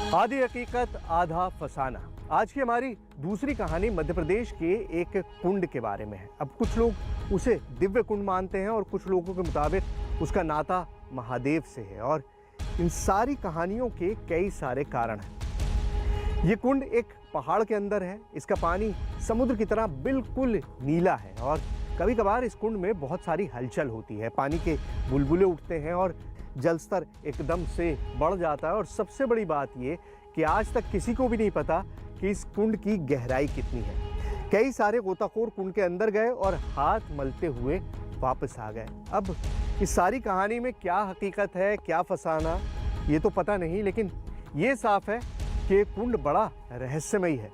आधी हकीकत आधा फसाना। आज की हमारी दूसरी कहानी मध्य प्रदेश के एक कुंड के बारे में है। अब कुछ लोग उसे दिव्य कुंड मानते हैं और कुछ लोगों के मुताबिक उसका नाता महादेव से है, और इन सारी कहानियों के कई सारे कारण हैं। ये कुंड एक पहाड़ के अंदर है, इसका पानी समुद्र की तरह बिल्कुल नीला है और कभी कभार इस कुंड में बहुत सारी हलचल होती है। पानी के बुलबुले उठते हैं और जल स्तर एकदम से बढ़ जाता है। और सबसे बड़ी बात ये कि आज तक किसी को भी नहीं पता कि इस कुंड की गहराई कितनी है। कई सारे गोताखोर कुंड के अंदर गए और हाथ मलते हुए वापस आ गए। अब इस सारी कहानी में क्या हकीकत है, क्या फसाना, ये तो पता नहीं, लेकिन ये साफ है कि ये कुंड बड़ा रहस्यमयी है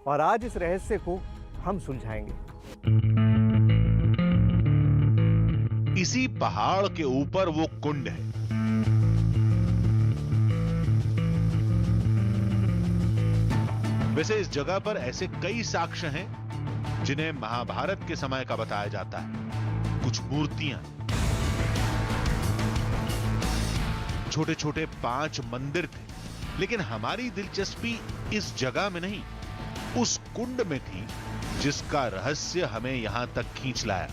और आज इस रहस्य को हम सुलझाएंगे। इसी पहाड़ के ऊपर वो कुंड है। वैसे इस जगह पर ऐसे कई साक्ष्य हैं जिन्हें महाभारत के समय का बताया जाता है। कुछ मूर्तियां, छोटे छोटे 5 मंदिर थे, लेकिन हमारी दिलचस्पी इस जगह में नहीं, उस कुंड में थी जिसका रहस्य हमें यहां तक खींच लाया।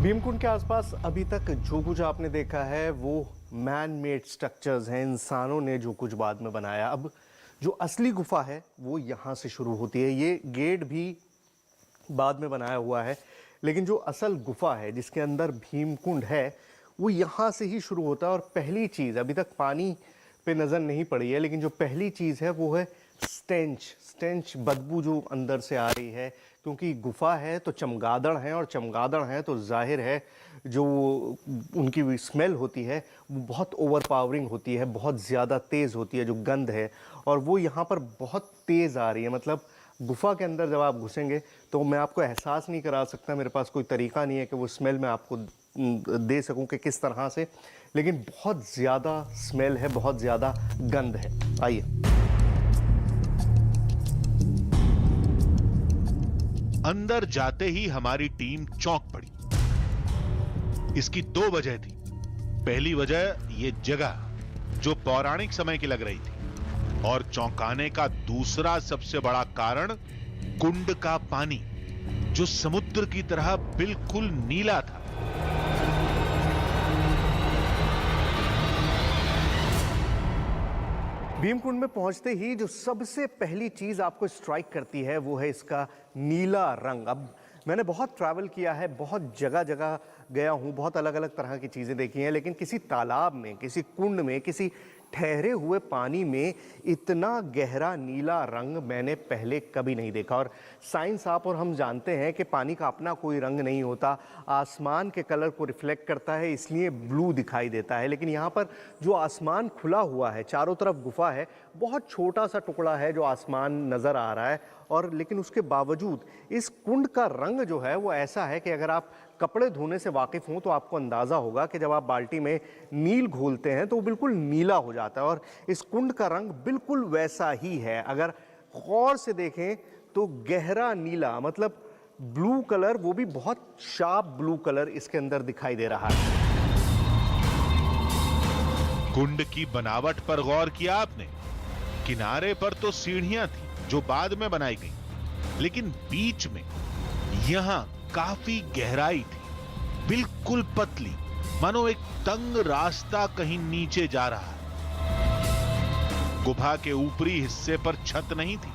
भीमकुंड के आसपास अभी तक जो कुछ आपने देखा है वो मैन मेड स्ट्रक्चर्स हैं, इंसानों ने जो कुछ बाद में बनाया। अब जो असली गुफा है वो यहाँ से शुरू होती है। ये गेट भी बाद में बनाया हुआ है, लेकिन जो असल गुफा है जिसके अंदर भीमकुंड है वो यहाँ से ही शुरू होता है। और पहली चीज़, अभी तक पानी पे नज़र नहीं पड़ी है, लेकिन जो पहली चीज़ है वो है स्टेंच, बदबू जो अंदर से आ रही है। क्योंकि गुफा है तो चमगादड़ हैं, और चमगादड़ हैं तो जाहिर है जो उनकी स्मेल होती है वो बहुत ओवरपावरिंग होती है, बहुत ज़्यादा तेज़ होती है जो गंध है, और वो यहाँ पर बहुत तेज़ आ रही है। मतलब गुफा के अंदर जब आप घुसेंगे तो मैं आपको एहसास नहीं करा सकता, मेरे पास कोई तरीका नहीं है कि वो स्मेल मैं आपको दे सकूं कि किस तरह से, लेकिन बहुत ज़्यादा स्मेल है, बहुत ज़्यादा गंध है। आइए। अंदर जाते ही हमारी टीम चौंक पड़ी। इसकी 2 वजह थी। पहली वजह ये जगह जो पौराणिक समय की लग रही थी, और चौंकाने का दूसरा सबसे बड़ा कारण कुंड का पानी जो समुद्र की तरह बिल्कुल नीला था। भीमकुंड में पहुंचते ही जो सबसे पहली चीज़ आपको स्ट्राइक करती है वो है इसका नीला रंग। अब मैंने बहुत ट्रैवल किया है, बहुत जगह जगह गया हूँ, बहुत अलग अलग तरह की चीज़ें देखी हैं, लेकिन किसी तालाब में, किसी कुंड में, किसी ठहरे हुए पानी में इतना गहरा नीला रंग मैंने पहले कभी नहीं देखा। और साइंस आप और हम जानते हैं कि पानी का अपना कोई रंग नहीं होता, आसमान के कलर को रिफ्लेक्ट करता है, इसलिए ब्लू दिखाई देता है। लेकिन यहाँ पर जो आसमान खुला हुआ है, चारों तरफ गुफा है, बहुत छोटा सा टुकड़ा है जो आसमान नज़र आ रहा है, और लेकिन उसके बावजूद इस कुंड का रंग जो है वो ऐसा है कि अगर आप कपड़े धोने से वाकिफ़ हों तो आपको अंदाज़ा होगा कि जब आप बाल्टी में नील घोलते हैं तो वो बिल्कुल नीला हो जाता है, और इस कुंड का रंग बिल्कुल वैसा ही है। अगर गौर से देखें तो गहरा नीला, मतलब ब्लू कलर, वो भी बहुत शार्प ब्लू कलर इसके अंदर दिखाई दे रहा है। कुंड की बनावट पर गौर किया आपने? किनारे पर तो सीढ़ियां थी जो बाद में बनाई गई, लेकिन बीच में यहां काफी गहराई थी, बिल्कुल पतली, मानो एक तंग रास्ता कहीं नीचे जा रहा है। गुफा के ऊपरी हिस्से पर छत नहीं थी,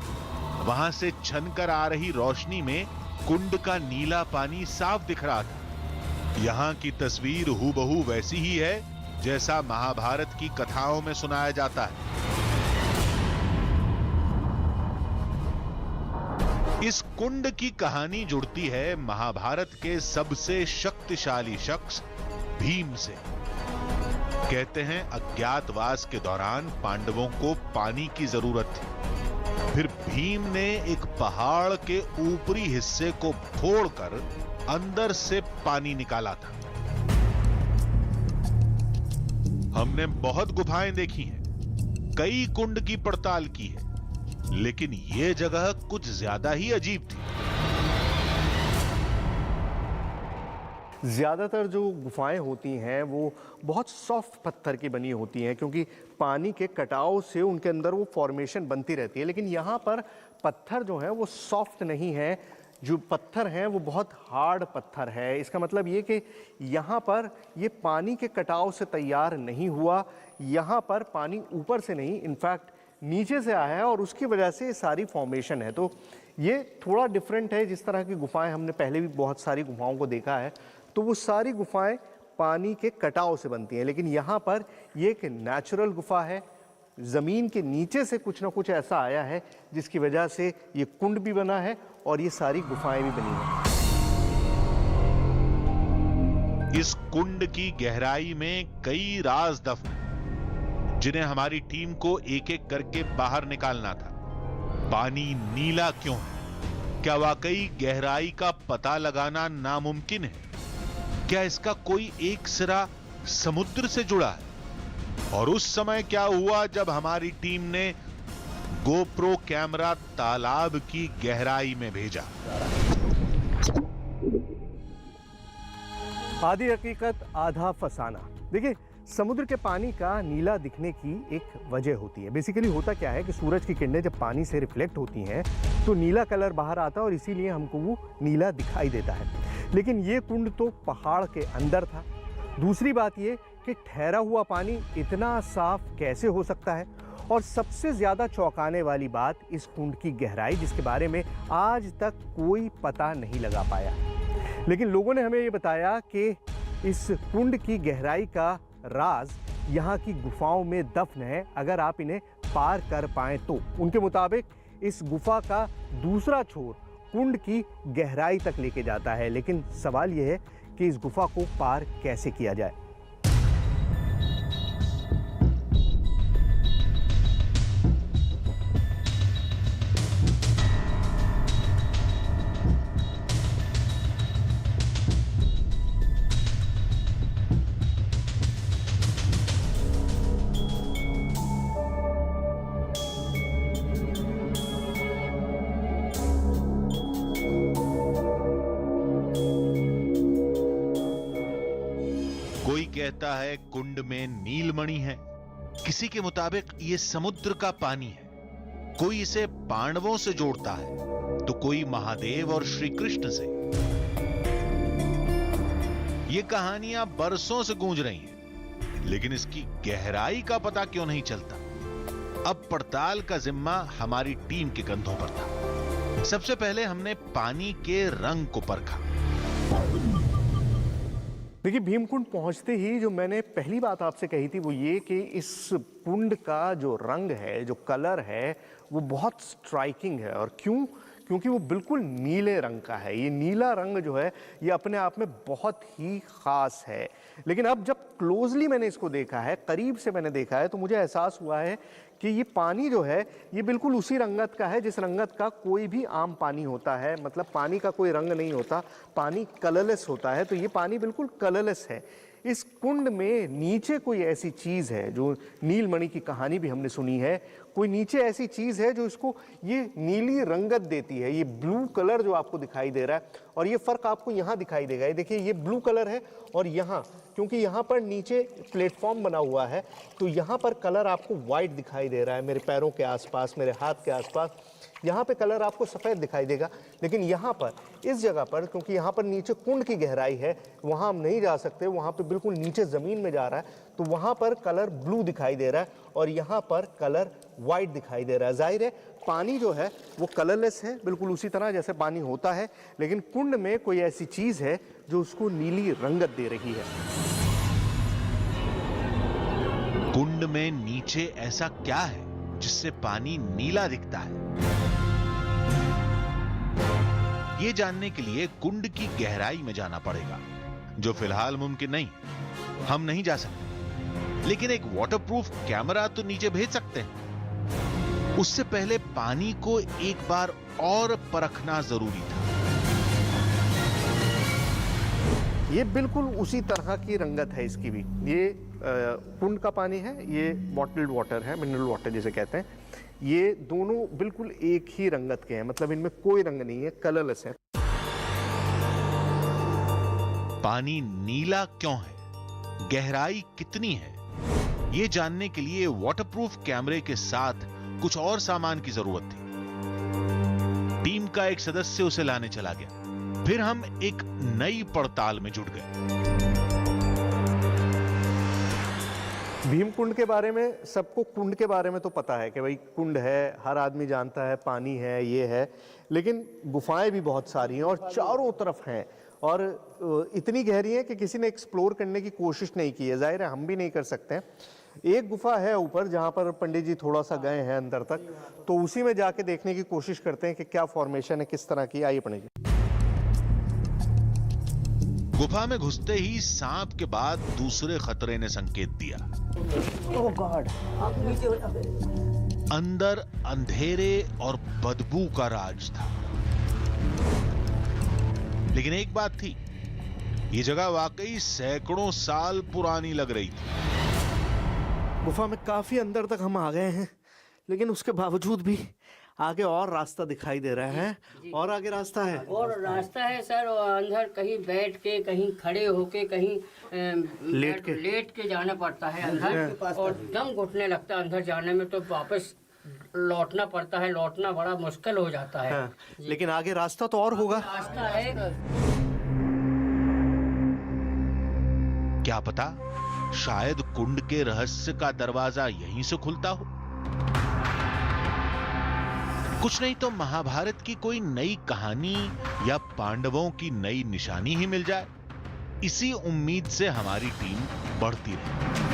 वहां से छनकर आ रही रोशनी में कुंड का नीला पानी साफ दिख रहा था। यहां की तस्वीर हूबहू वैसी ही है जैसा महाभारत की कथाओं में सुनाया जाता है। इस कुंड की कहानी जुड़ती है महाभारत के सबसे शक्तिशाली शख्स भीम से। कहते हैं अज्ञातवास के दौरान पांडवों को पानी की जरूरत थी, फिर भीम ने एक पहाड़ के ऊपरी हिस्से को फोड़कर अंदर से पानी निकाला था। हमने बहुत गुफाएं देखी हैं, कई कुंड की पड़ताल की है, लेकिन यह जगह कुछ ज्यादा ही अजीब थी। ज़्यादातर जो गुफाएं होती हैं वो बहुत सॉफ्ट पत्थर की बनी होती हैं, क्योंकि पानी के कटाव से उनके अंदर वो फॉर्मेशन बनती रहती है। लेकिन यहाँ पर पत्थर जो है वो सॉफ्ट नहीं है, जो पत्थर हैं वो बहुत हार्ड पत्थर है। इसका मतलब ये कि यहाँ पर ये पानी के कटाव से तैयार नहीं हुआ, यहाँ पर पानी ऊपर से नहीं, इनफैक्ट नीचे से आया है और उसकी वजह से ये सारी फॉर्मेशन है। तो ये थोड़ा डिफरेंट है। जिस तरह की गुफाएं हमने पहले भी बहुत सारी गुफाओं को देखा है, तो वो सारी गुफाएं पानी के कटाव से बनती हैं, लेकिन यहाँ पर ये एक नेचुरल गुफा है। ज़मीन के नीचे से कुछ ना कुछ ऐसा आया है जिसकी वजह से ये कुंड भी बना है और ये सारी गुफाएं भी बनी हैं। इस कुंड की गहराई में कई राज दफन हैं, जिन्हें हमारी टीम को एक एक करके बाहर निकालना था। पानी नीला क्यों है? क्या वाकई गहराई का पता लगाना नामुमकिन है? क्या इसका कोई एक सिरा समुद्र से जुड़ा है? और उस समय क्या हुआ जब हमारी टीम ने गोप्रो कैमरा तालाब की गहराई में भेजा? आधी हकीकत आधा फसाना। देखिए, समुद्र के पानी का नीला दिखने की एक वजह होती है। बेसिकली होता क्या है कि सूरज की किरणें जब पानी से रिफ्लेक्ट होती हैं तो नीला कलर बाहर आता है और इसीलिए हमको वो नीला दिखाई देता है। लेकिन ये कुंड तो पहाड़ के अंदर था। दूसरी बात ये कि ठहरा हुआ पानी इतना साफ कैसे हो सकता है? और सबसे ज़्यादा चौंकाने वाली बात इस कुंड की गहराई, जिसके बारे में आज तक कोई पता नहीं लगा पाया। लेकिन लोगों ने हमें ये बताया कि इस कुंड की गहराई का राज यहाँ की गुफाओं में दफन है, अगर आप इन्हें पार कर पाएं तो। उनके मुताबिक इस गुफा का दूसरा छोर कुंड की गहराई तक लेके जाता है। लेकिन सवाल यह है कि इस गुफा को पार कैसे किया जाए। कोई कहता है कुंड में नीलमणि है, किसी के मुताबिक ये समुद्र का पानी है, कोई इसे पांडवों से जोड़ता है तो कोई महादेव और श्री कृष्ण से। ये कहानियां बरसों से गूंज रही हैं, लेकिन इसकी गहराई का पता क्यों नहीं चलता? अब पड़ताल का जिम्मा हमारी टीम के कंधों पर था। सबसे पहले हमने पानी के रंग को परखा। देखिए, भीमकुंड पहुंचते ही जो मैंने पहली बात आपसे कही थी वो ये कि इस कुंड का जो रंग है, जो कलर है, वो बहुत स्ट्राइकिंग है। और क्यों? क्योंकि वो बिल्कुल नीले रंग का है। ये नीला रंग जो है ये अपने आप में बहुत ही ख़ास है। लेकिन अब जब क्लोजली मैंने इसको देखा है, करीब से मैंने देखा है, तो मुझे एहसास हुआ है कि ये पानी जो है ये बिल्कुल उसी रंगत का है जिस रंगत का कोई भी आम पानी होता है। मतलब पानी का कोई रंग नहीं होता, पानी कलरलेस होता है। तो ये पानी बिल्कुल कलरलेस है। इस कुंड में नीचे कोई ऐसी चीज़ है, जो नीलमणि की कहानी भी हमने सुनी है, कोई नीचे ऐसी चीज़ है जो इसको ये नीली रंगत देती है। ये ब्लू कलर जो आपको दिखाई दे रहा है, और ये फ़र्क आपको यहाँ दिखाई देगा। ये देखिए, ये ब्लू कलर है और यहाँ, क्योंकि यहाँ पर नीचे प्लेटफॉर्म बना हुआ है तो यहाँ पर कलर आपको वाइट दिखाई दे रहा है। मेरे पैरों के आसपास, मेरे हाथ के आसपास यहाँ पे कलर आपको सफ़ेद दिखाई देगा। लेकिन यहाँ पर, इस जगह पर, क्योंकि यहाँ पर नीचे कुंड की गहराई है, वहाँ हम नहीं जा सकते, वहाँ पे बिल्कुल नीचे ज़मीन में जा रहा है, तो वहाँ पर कलर ब्लू दिखाई दे रहा है और यहाँ पर कलर वाइट दिखाई दे रहा है। जाहिर है पानी जो है वो कलरलेस है, बिल्कुल उसी तरह जैसे पानी होता है, लेकिन कुंड में कोई ऐसी चीज़ है जो उसको नीली रंगत दे रही है। कुंड में नीचे ऐसा क्या है जिससे पानी नीला दिखता है? ये जानने के लिए कुंड की गहराई में जाना पड़ेगा, जो फिलहाल मुमकिन नहीं। हम नहीं जा सकते, लेकिन एक वाटरप्रूफ कैमरा तो नीचे भेज सकते हैं। उससे पहले पानी को एक बार और परखना जरूरी था। ये बिल्कुल उसी तरह की रंगत है इसकी भी। ये कुंड का पानी है, ये बॉटल्ड वाटर है, मिनरल वाटर जिसे कहते हैं। ये दोनों बिल्कुल एक ही रंगत के हैं, मतलब इनमें कोई रंग नहीं है, कलरलेस है। पानी नीला क्यों है, गहराई कितनी है, ये जानने के लिए वाटरप्रूफ कैमरे के साथ कुछ और सामान की जरूरत थी। टीम का एक सदस्य उसे लाने चला गया। फिर हम एक नई पड़ताल में जुट गए। भीमकुंड के बारे में सबको, कुंड के बारे में तो पता है कि भाई कुंड है, हर आदमी जानता है, पानी है, ये है, लेकिन गुफाएं भी बहुत सारी हैं और चारों तरफ हैं और इतनी गहरी है कि किसी ने एक्सप्लोर करने की कोशिश नहीं की है। जाहिर है हम भी नहीं कर सकते हैं। एक गुफा है ऊपर जहां पर पंडित जी थोड़ा सा गए हैं अंदर तक, तो उसी में जाके देखने की कोशिश करते हैं कि क्या फॉर्मेशन है, किस तरह की। आइए पंडित जी। गुफा में घुसते ही सांप के बाद दूसरे खतरे ने संकेत दिया। ओह गॉड, अंदर अंधेरे और बदबू का राज था। लेकिन एक बात थी, ये जगह वाकई सैकड़ों साल पुरानी लग रही थी। गुफा में काफी अंदर तक हम आ गए हैं, लेकिन उसके बावजूद भी आगे और रास्ता दिखाई दे रहा है। और आगे रास्ता है, और रास्ता है सर। और अंदर कहीं बैठ के, कहीं खड़े होके, कहीं लेट के जाना पड़ता है अंदर, और दम घुटने लगता है अंदर जाने में, तो वापस लौटना पड़ता है। लौटना बड़ा मुश्किल हो जाता है। हाँ, लेकिन आगे रास्ता तो और होगा। रास्ता है। क्या पता, शायद कुंड के रहस्य का दरवाजा यहीं से खुलता हो। कुछ नहीं तो महाभारत की कोई नई कहानी या पांडवों की नई निशानी ही मिल जाए। इसी उम्मीद से हमारी टीम बढ़ती रही।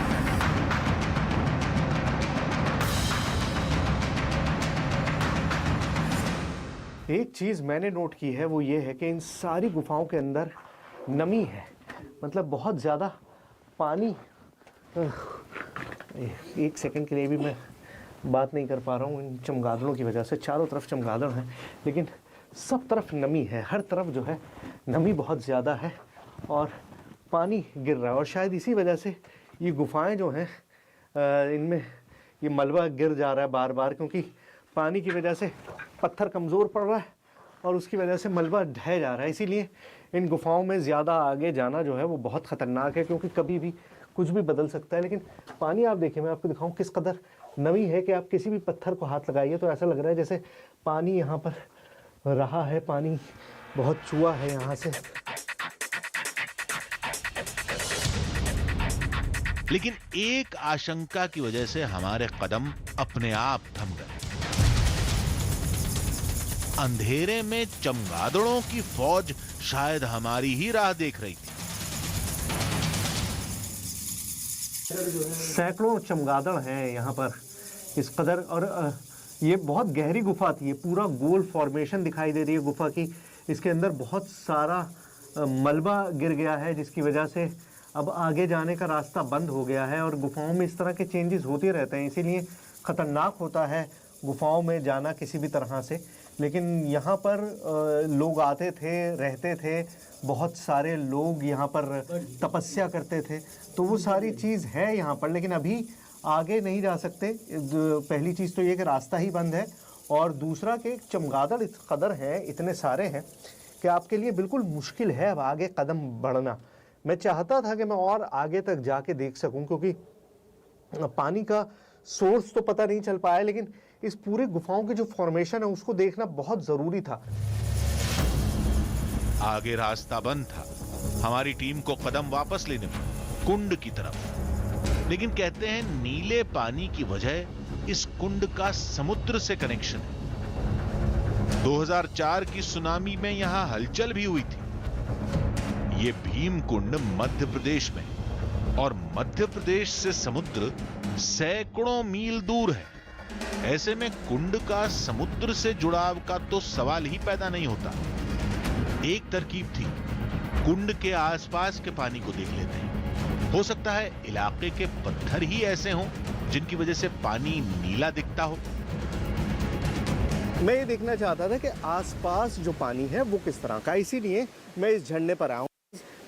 एक चीज मैंने नोट की है, वो ये है कि इन सारी गुफाओं के अंदर नमी है, मतलब बहुत ज्यादा पानी। एक सेकंड के लिए भी मैं बात नहीं कर पा रहा हूँ इन चमगादड़ों की वजह से। चारों तरफ चमगादड़ हैं, लेकिन सब तरफ नमी है। हर तरफ जो है नमी बहुत ज़्यादा है और पानी गिर रहा है। और शायद इसी वजह से ये गुफाएं जो हैं, इनमें ये मलबा गिर जा रहा है बार बार, क्योंकि पानी की वजह से पत्थर कमज़ोर पड़ रहा है और उसकी वजह से मलबा ढह जा रहा है। इसीलिए इन गुफाओं में ज़्यादा आगे जाना जो है वो बहुत ख़तरनाक है, क्योंकि कभी भी कुछ भी बदल सकता है। लेकिन पानी आप देखिए, मैं आपको दिखाऊं किस कदर नमी है कि आप किसी भी पत्थर को हाथ लगाइए तो ऐसा लग रहा है जैसे पानी यहाँ पर रहा है, पानी बहुत चुआ है यहाँ से। लेकिन एक आशंका की वजह से हमारे कदम अपने आप थम गए। अंधेरे में चमगादड़ों की फौज शायद हमारी ही राह देख रही थी। सैकड़ों चमगादड़ हैं यहाँ पर इस कदर। और ये बहुत गहरी गुफा थी, ये पूरा गोल फॉर्मेशन दिखाई दे रही है गुफा की। इसके अंदर बहुत सारा मलबा गिर गया है, जिसकी वजह से अब आगे जाने का रास्ता बंद हो गया है। और गुफाओं में इस तरह के चेंजेस होते रहते हैं, इसीलिए ख़तरनाक होता है गुफाओं में जाना किसी भी तरह से। लेकिन यहाँ पर लोग आते थे, रहते थे, बहुत सारे लोग यहाँ पर तपस्या करते थे, तो वो सारी चीज़ है यहाँ पर। लेकिन अभी आगे नहीं जा सकते। पहली चीज़ तो ये कि रास्ता ही बंद है, और दूसरा कि चमगादड़ इस कदर हैं, इतने सारे हैं कि आपके लिए बिल्कुल मुश्किल है अब आगे कदम बढ़ना। मैं चाहता था कि मैं और आगे तक जाके देख सकूं, क्योंकि पानी का सोर्स तो पता नहीं चल पाया, लेकिन इस पूरे गुफाओं की जो फॉर्मेशन है उसको देखना बहुत ज़रूरी था। आगे रास्ता बंद था। हमारी टीम को कदम वापस लेने पड़े कुंड की तरफ। लेकिन कहते हैं नीले पानी की वजह इस कुंड का समुद्र से कनेक्शन है। 2004 की सुनामी में यहां हलचल भी हुई थी। ये भीम कुंड मध्य प्रदेश में, और मध्य प्रदेश से समुद्र सैकड़ों मील दूर है। ऐसे में कुंड का समुद्र से जुड़ाव का तो सवाल ही पैदा नहीं होता। एक तरकीब थी, कुंड के आसपास के पानी को देख लेते हैं। हो सकता है इलाके के पत्थर ही ऐसे हों जिनकी वजह से पानी नीला दिखता हो। मैं ये देखना चाहता था कि आसपास जो पानी है वो किस तरह का, इसीलिए मैं इस झरने पर आया हूँ।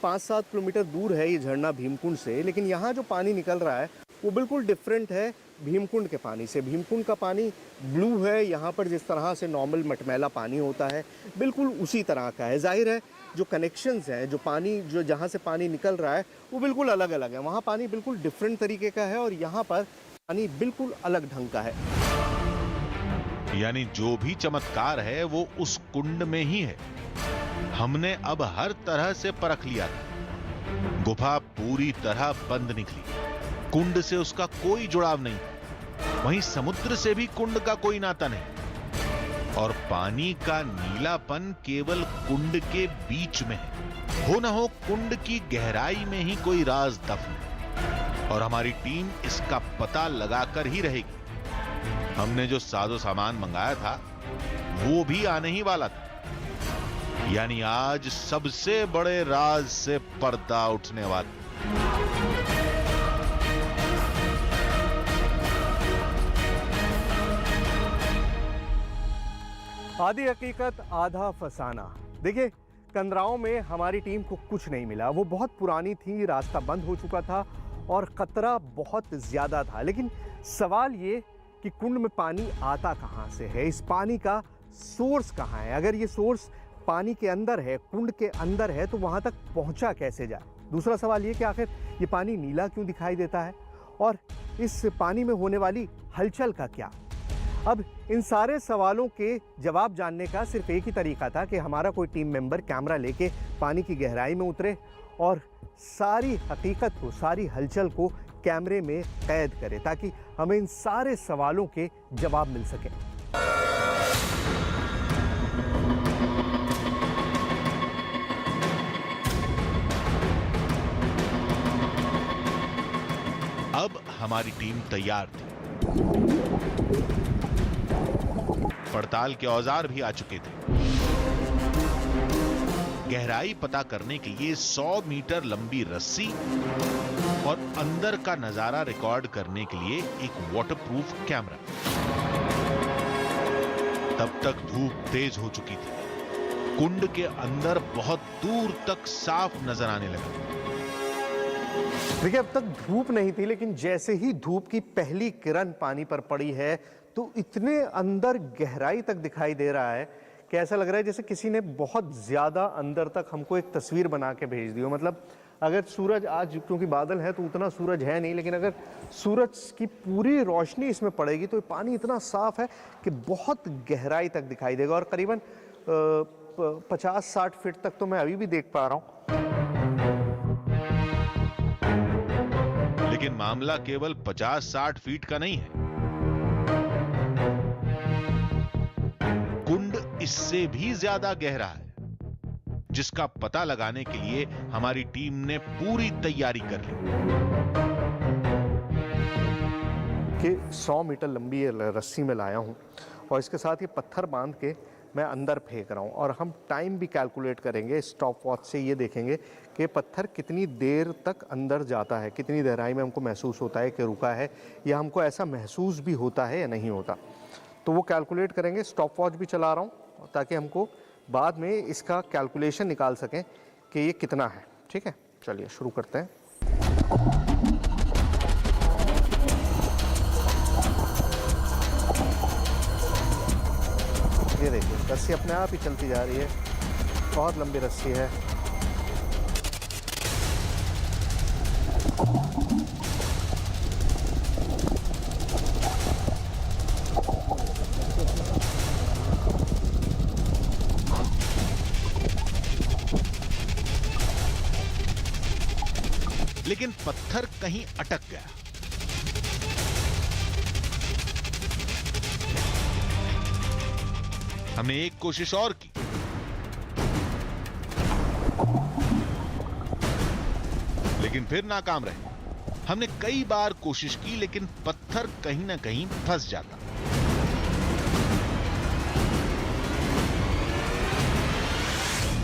5-7 किलोमीटर दूर है ये झरना भीमकुंड से, लेकिन यहाँ जो पानी निकल रहा है वो बिल्कुल डिफरेंट है भीमकुंड के पानी से। भीमकुंड का पानी ब्लू है, यहाँ पर जिस तरह से नॉर्मल मटमैला पानी होता है बिल्कुल उसी तरह का है। जाहिर है जो कनेक्शंस हैं, जो पानी जो जहाँ से पानी निकल रहा है वो बिल्कुल अलग अलग है। वहाँ पानी बिल्कुल डिफरेंट तरीके का है और यहाँ पर पानी बिल्कुल अलग ढंग का है। यानी जो भी चमत्कार है वो उस कुंड में ही है। हमने अब हर तरह से परख लिया था। गुफा पूरी तरह बंद निकली, कुंड से उसका कोई जुड़ाव नहीं, वहीं समुद्र से भी कुंड का कोई नाता नहीं, और पानी का नीलापन केवल कुंड के बीच में है। हो ना हो कुंड की गहराई में ही कोई राज दफन है, और हमारी टीम इसका पता लगाकर ही रहेगी। हमने जो साजो सामान मंगाया था वो भी आने ही वाला था। यानी आज सबसे बड़े राज से पर्दा उठने वाला। आधी हकीकत आधा फसाना। देखिए, कंदराओं में हमारी टीम को कुछ नहीं मिला। वो बहुत पुरानी थी, रास्ता बंद हो चुका था और खतरा बहुत ज्यादा था। लेकिन सवाल ये कि कुंड में पानी आता कहाँ से है, इस पानी का सोर्स कहाँ है। अगर ये सोर्स पानी के अंदर है, कुंड के अंदर है, तो वहाँ तक पहुँचा कैसे जाए। दूसरा सवाल ये कि आखिर ये पानी नीला क्यों दिखाई देता है और इस पानी में होने वाली हलचल का क्या। अब इन सारे सवालों के जवाब जानने का सिर्फ एक ही तरीका था कि हमारा कोई टीम मेंबर कैमरा लेके पानी की गहराई में उतरे और सारी हकीकत को, सारी हलचल को कैमरे में कैद करे, ताकि हमें इन सारे सवालों के जवाब मिल सके। अब हमारी टीम तैयार थी। पड़ताल के औजार भी आ चुके थे। गहराई पता करने के लिए 100 मीटर लंबी रस्सी और अंदर का नजारा रिकॉर्ड करने के लिए एक वाटरप्रूफ कैमरा। तब तक धूप तेज हो चुकी थी। कुंड के अंदर बहुत दूर तक साफ नजर आने लगा। देखिए, अब तक धूप नहीं थी, लेकिन जैसे ही धूप की पहली किरण पानी पर पड़ी है तो इतने अंदर गहराई तक दिखाई दे रहा है कि ऐसा लग रहा है जैसे किसी ने बहुत ज्यादा अंदर तक हमको एक तस्वीर बना के भेज दी हो। मतलब अगर सूरज, आज क्योंकि बादल है तो उतना सूरज है नहीं, लेकिन अगर सूरज की पूरी रोशनी इसमें पड़ेगी तो पानी इतना साफ है कि बहुत गहराई तक दिखाई देगा। और करीबन 50-60 फीट तक तो मैं अभी भी देख पा रहा हूं। लेकिन मामला केवल 50-60 फीट का नहीं है। कुंड इससे भी ज्यादा गहरा है, जिसका पता लगाने के लिए हमारी टीम ने पूरी तैयारी कर ली। कि 100 मीटर लंबी रस्सी में लाया हूं और इसके साथ ये पत्थर बांध के मैं अंदर फेंक रहा हूं, और हम टाइम भी कैलकुलेट करेंगे। स्टॉप वॉच से ये देखेंगे कि पत्थर कितनी देर तक अंदर जाता है, कितनी गहराई में हमको महसूस होता है कि रुका है, या हमको ऐसा महसूस भी होता है या नहीं होता। तो वो कैलकुलेट करेंगे। स्टॉप वॉच भी चला रहा हूँ ताकि हमको बाद में इसका कैलकुलेशन निकाल सकें कि ये कितना है। ठीक है, चलिए शुरू करते हैं। ये देखिए, रस्सी अपने आप ही चलती जा रही है, बहुत लंबी रस्सी है। लेकिन पत्थर कहीं अटक गया। हमने एक कोशिश और की, लेकिन फिर नाकाम रहे। हमने कई बार कोशिश की, लेकिन पत्थर कहीं ना कहीं फंस जाता।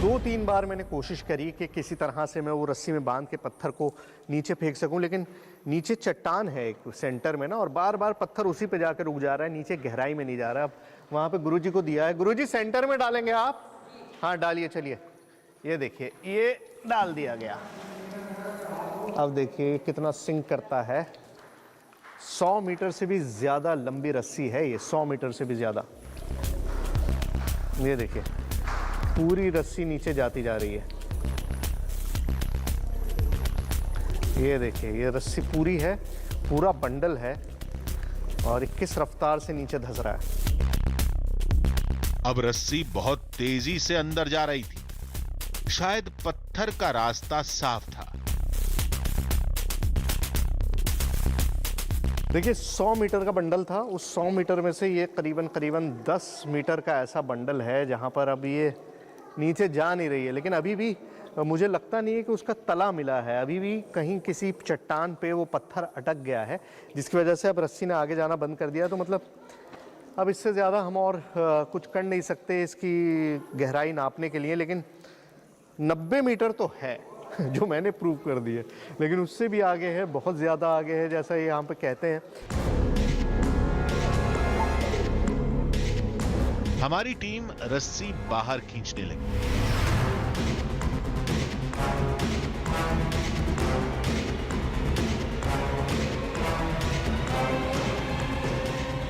दो तीन बार मैंने कोशिश करी कि किसी तरह से मैं वो रस्सी में बांध के पत्थर को नीचे फेंक सकूं, लेकिन नीचे चट्टान है एक सेंटर में ना, और बार बार पत्थर उसी पे जाकर रुक जा रहा है, नीचे गहराई में नहीं जा रहा। अब वहाँ पे गुरुजी को दिया है। गुरुजी, सेंटर में डालेंगे आप? हाँ डालिए, चलिए। ये देखिए, ये डाल दिया गया। अब देखिए कितना सिंक करता है। 100 मीटर से भी ज़्यादा लंबी रस्सी है ये, 100 मीटर से भी ज़्यादा। ये देखिए, पूरी रस्सी नीचे जाती जा रही है। ये देखिए, ये रस्सी पूरी है, पूरा बंडल है और किस रफ्तार से नीचे धंस रहा है। अब रस्सी बहुत तेजी से अंदर जा रही थी। शायद पत्थर का रास्ता साफ था। देखिए 100 मीटर का बंडल था। उस 100 मीटर में से ये करीबन 10 मीटर का ऐसा बंडल है जहां पर अब ये नीचे जा नहीं रही है। लेकिन अभी भी मुझे लगता नहीं है कि उसका तला मिला है। अभी भी कहीं किसी चट्टान पे वो पत्थर अटक गया है, जिसकी वजह से अब रस्सी ने आगे जाना बंद कर दिया। तो मतलब अब इससे ज़्यादा हम और कुछ कर नहीं सकते इसकी गहराई नापने के लिए। लेकिन 90 मीटर तो है जो मैंने प्रूव कर दी है, लेकिन उससे भी आगे है, बहुत ज़्यादा आगे है, जैसा ये यहाँ पे कहते हैं। हमारी टीम रस्सी बाहर खींचने लगी।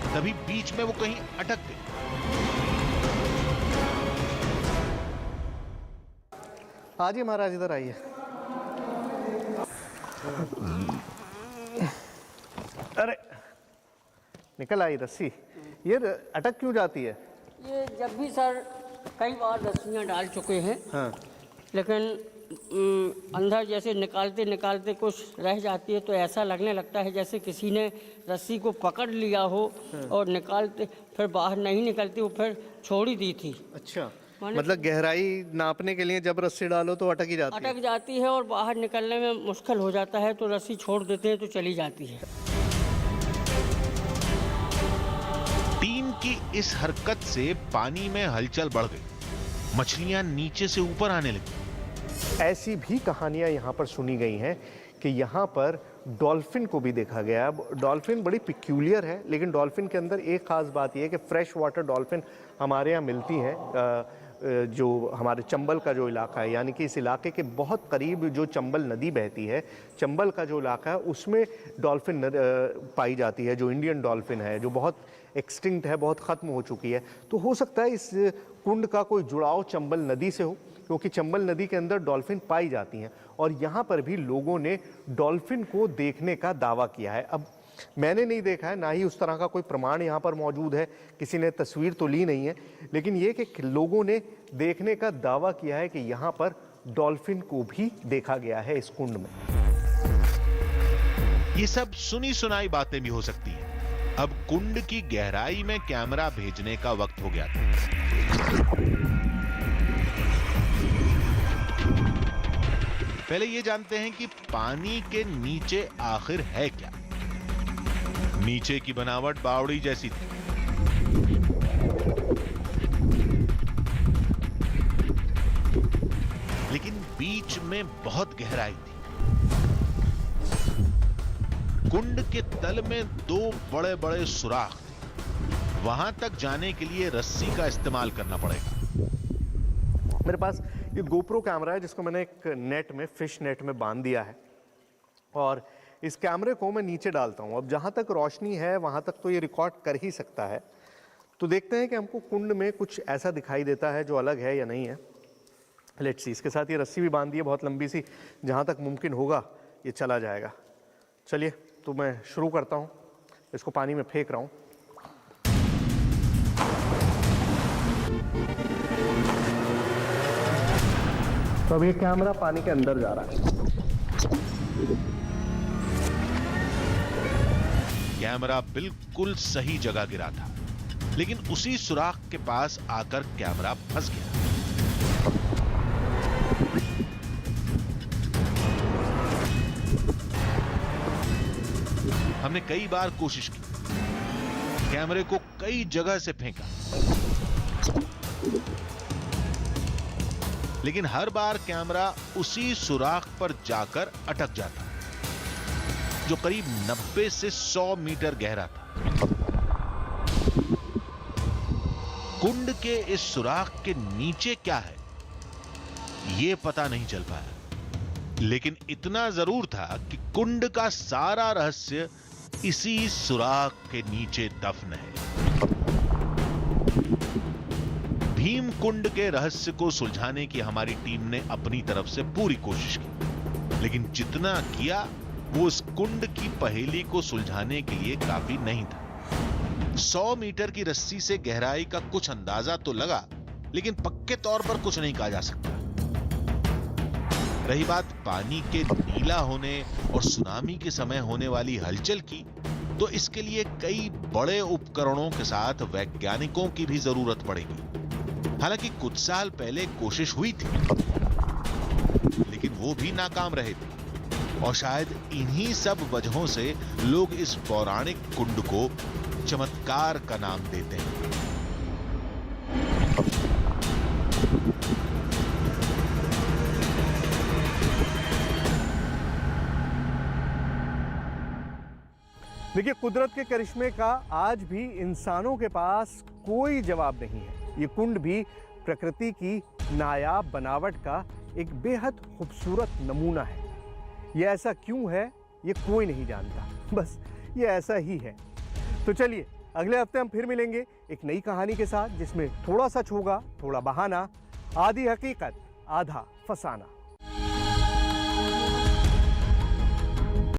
तभी बीच में वो कहीं अटक गई। आइए महाराज, इधर आइए। अरे निकल आई रस्सी। ये अटक क्यों जाती है? ये जब भी सर कई बार रस्सियाँ डाल चुके हैं, हाँ। लेकिन अंदर जैसे निकालते निकालते कुछ रह जाती है तो ऐसा लगने लगता है जैसे किसी ने रस्सी को पकड़ लिया हो और निकालते फिर बाहर नहीं निकलती, वो फिर छोड़ ही दी थी। अच्छा, मतलब गहराई नापने के लिए जब रस्सी डालो तो अटक ही जाती है। अटक जाती है और बाहर निकलने में मुश्किल हो जाता है, तो रस्सी छोड़ देते हैं तो चली जाती है। टीम की इस हरकत से पानी में हलचल बढ़ गई। मछलियां नीचे से ऊपर आने लगी। ऐसी भी कहानियां यहाँ पर सुनी गई हैं कि यहाँ पर डॉल्फिन को भी देखा गया। अब डॉल्फिन बड़ी पिक्यूलियर है, लेकिन डॉल्फिन के अंदर एक खास बात यह है कि फ्रेश वाटर डॉल्फिन हमारे यहाँ मिलती हैं। जो हमारे चंबल का जो इलाका है, यानी कि इस इलाके के बहुत करीब जो चंबल नदी बहती है, चंबल का जो इलाका है उसमें डॉल्फिन पाई जाती है, जो इंडियन डॉल्फिन है, जो बहुत एक्सटिंक्ट है, बहुत ख़त्म हो चुकी है। तो हो सकता है इस कुंड का कोई जुड़ाव चंबल नदी से हो, क्योंकि चंबल नदी के अंदर डॉल्फिन पाई जाती हैं और यहाँ पर भी लोगों ने डॉल्फिन को देखने का दावा किया है। अब मैंने नहीं देखा है, ना ही उस तरह का कोई प्रमाण यहाँ पर मौजूद है, किसी ने तस्वीर तो ली नहीं है, लेकिन ये कि लोगों ने देखने का दावा किया है कि यहाँ पर डॉल्फिन को भी देखा गया है इस कुंड में। ये सब सुनी सुनाई बातें भी हो सकती हैं। अब कुंड की गहराई में कैमरा भेजने का वक्त हो गया था। पहले ये जानते हैं कि पानी के नीचे आखिर है क्या। नीचे की बनावट बावड़ी जैसी थी। लेकिन बीच में बहुत गहराई थी। कुंड के तल में 2 बड़े बड़े सुराख थे। वहां तक जाने के लिए रस्सी का इस्तेमाल करना पड़ेगा। मेरे पास ये गोप्रो कैमरा है जिसको मैंने एक नेट में, फिश नेट में बांध दिया है और इस कैमरे को मैं नीचे डालता हूँ। अब जहाँ तक रोशनी है वहाँ तक तो ये रिकॉर्ड कर ही सकता है। तो देखते हैं कि हमको कुंड में कुछ ऐसा दिखाई देता है जो अलग है या नहीं है। Let's see. इसके साथ ये रस्सी भी बांध दी है बहुत लंबी सी, जहाँ तक मुमकिन होगा ये चला जाएगा। चलिए, तो मैं शुरू करता हूँ। इसको पानी में फेंक रहा हूँ। तो अब ये कैमरा पानी के अंदर जा रहा है। कैमरा बिल्कुल सही जगह गिरा था, लेकिन उसी सुराख के पास आकर कैमरा फंस गया। हमने कई बार कोशिश की, कैमरे को कई जगह से फेंका, लेकिन हर बार कैमरा उसी सुराख पर जाकर अटक जाता, जो करीब 90 से 100 मीटर गहरा था। कुंड के इस सुराख के नीचे क्या है, यह पता नहीं चल पाया, लेकिन इतना जरूर था कि कुंड का सारा रहस्य इसी सुराख के नीचे दफन है। भीम कुंड के रहस्य को सुलझाने की हमारी टीम ने अपनी तरफ से पूरी कोशिश की, लेकिन जितना किया वो उस कुंड की पहेली को सुलझाने के लिए काफी नहीं था। 100 मीटर की रस्सी से गहराई का कुछ अंदाजा तो लगा, लेकिन पक्के तौर पर कुछ नहीं कहा जा सकता। रही बात पानी के नीला होने और सुनामी के समय होने वाली हलचल की, तो इसके लिए कई बड़े उपकरणों के साथ वैज्ञानिकों की भी जरूरत पड़ेगी। हालांकि कुछ साल पहले कोशिश हुई थी, लेकिन वो भी नाकाम रहे थे, और शायद इन्हीं सब वजहों से लोग इस पौराणिक कुंड को चमत्कार का नाम देते हैं। देखिए, कुदरत के करिश्मे का आज भी इंसानों के पास कोई जवाब नहीं है। ये कुंड भी प्रकृति की नायाब बनावट का एक बेहद खूबसूरत नमूना है। ये ऐसा क्यों है, ये कोई नहीं जानता, बस ये ऐसा ही है। तो चलिए, अगले हफ्ते हम फिर मिलेंगे एक नई कहानी के साथ, जिसमें थोड़ा सच होगा, थोड़ा बहाना, आधी हकीकत, आधा फसाना।